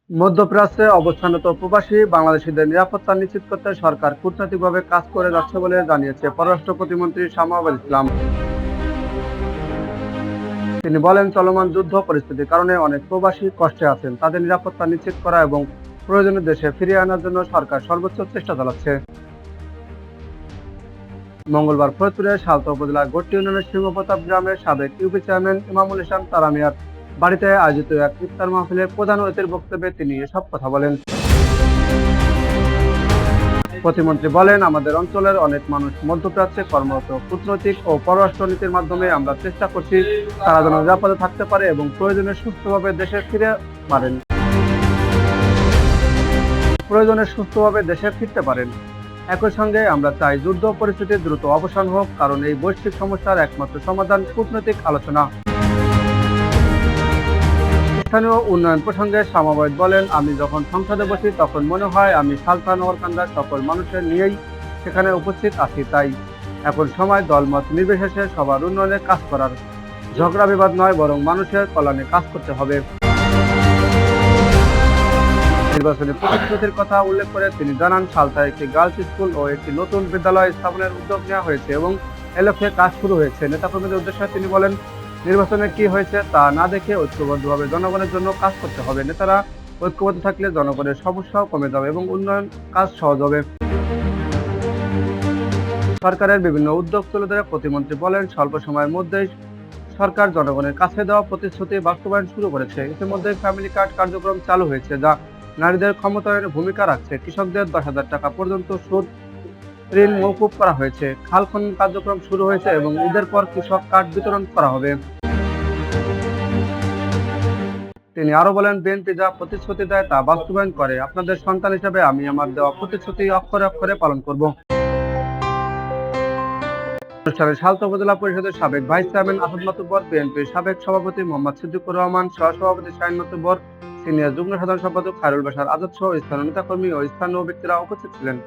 মধ্যপ্রাচ্যে অবস্থানরত প্রবাসী বাংলাদেশিদের নিরাপত্তা নিশ্চিত করতে সরকার কূটনৈতিকভাবে কাজ করে যাচ্ছে বলে জানিয়েছে পররাষ্ট্র প্রতিমন্ত্রী শামা আবুল ইসলাম। তিনি বলেন, চলমান যুদ্ধ পরিস্থিতির কারণে অনেক প্রবাসী কষ্টে আছেন। তাদের নিরাপত্তা নিশ্চিত করা এবং প্রয়োজনে দেশে ফিরিয়ে আনার জন্য সরকার সর্বোচ্চ চেষ্টা চালাচ্ছে। মঙ্গলবার ফরিদপুরের সালতা উপজেলার গট্টি ইউনিয়নের সিংহপ্রতাপ গ্রামের সাবেক ইউপি চেয়ারম্যান ইমামুল ইসলাম তারা মিয়ার বাড়িতে আয়োজিত এক ইফতার মাহফিলে প্রধান অতিথির বক্তব্যে তিনি এসব কথা বলেন। প্রতিমন্ত্রী বলেন, আমাদের অঞ্চলের অনেক মানুষ মধ্যপ্রাচ্যে কর্মরত। কূটনৈতিক ও পররাষ্ট্র নীতির মাধ্যমে আমরা চেষ্টা করছি তারা যেন নিরাপদে থাকতে পারে এবং প্রয়োজনে সুস্থভাবে দেশে ফিরতে পারেন। একই সঙ্গে আমরা চাই যুদ্ধ পরিস্থিতির দ্রুত অবসান হোক, কারণ এই বৈশ্বিক সমস্যার একমাত্র সমাধান কূটনৈতিক আলোচনা। স্থানীয় উন্নয়ন প্রসঙ্গে শামা বলেন, আমি যখন সংসদে বসি তখন মনে হয় আমি সালথা নগরকান্দার সকল মানুষের নিয়েই সেখানে উপস্থিত আছি। তাই এখন সময় দলমত নির্বিশেষে সবার উন্নয়নে কাজ করার। ঝগড়া বিবাদ নয়, বরং মানুষের কল্যাণে কাজ করতে হবে। নির্বাচনী প্রতিশ্রুতির কথা উল্লেখ করে তিনি জানান, সালথায় একটি গার্লস স্কুল ও একটি নতুন বিদ্যালয় স্থাপনের উদ্যোগ নেওয়া হয়েছে এবং এ লক্ষ্যে কাজ শুরু হয়েছে। নেতাকর্মীদের উদ্দেশ্যে তিনি বলেন, নির্বাচনে কি হয়েছে তা না দেখে ঐক্যবদ্ধভাবে জনগণের জন্য কাজ করতে হবে। নেতারা ঐক্যবদ্ধ থাকলে জনগণের সমস্যাও কমে যাবে এবং উন্নয়ন কাজ সহজ হবে। সরকারের বিভিন্ন উদ্যোগ তুলে ধরে প্রতিমন্ত্রী বলেন, স্বল্প সময়ের মধ্যেই সরকার জনগণের কাছে দেওয়া প্রতিশ্রুতি বাস্তবায়ন শুরু করেছে। ইতিমধ্যে ফ্যামিলি কার্ড কার্যক্রম চালু হয়েছে, যা নারীদের ক্ষমতায়নে ভূমিকা রাখছে। কৃষকদের 10,000 টাকা পর্যন্ত সুদ ঋণ মওকুফ করা হয়েছে। খাল খনন কার্যক্রম শুরু হয়েছে এবং ঈদের পর কৃষক কার্ড বিতরণ করা হবে। তিনি আরো বলেন, বিএনপি যা প্রতিশ্রুতি দেয় তা বাস্তবায়ন করে। আপনাদের সন্তান হিসেবে আমি আমার দেওয়া প্রতিশ্রুতি অক্ষরে অক্ষরে পালন করব। অনুষ্ঠানে সালথা উপজেলা পরিষদের সাবেক ভাইস চেয়ারম্যান আসাদ মাতুব্বর, বিএনপির সাবেক সভাপতি মোহাম্মদ সিদ্দিকুর রহমান, সহসভাপতি শাহীন মাতুব্বর, সিনিয়র যুগ্ম সাধারণ সম্পাদক খায়রুল বাশার আজাদ সহ স্থানীয় নেতাকর্মী ও স্থানীয় ব্যক্তিরা উপস্থিত ছিলেন।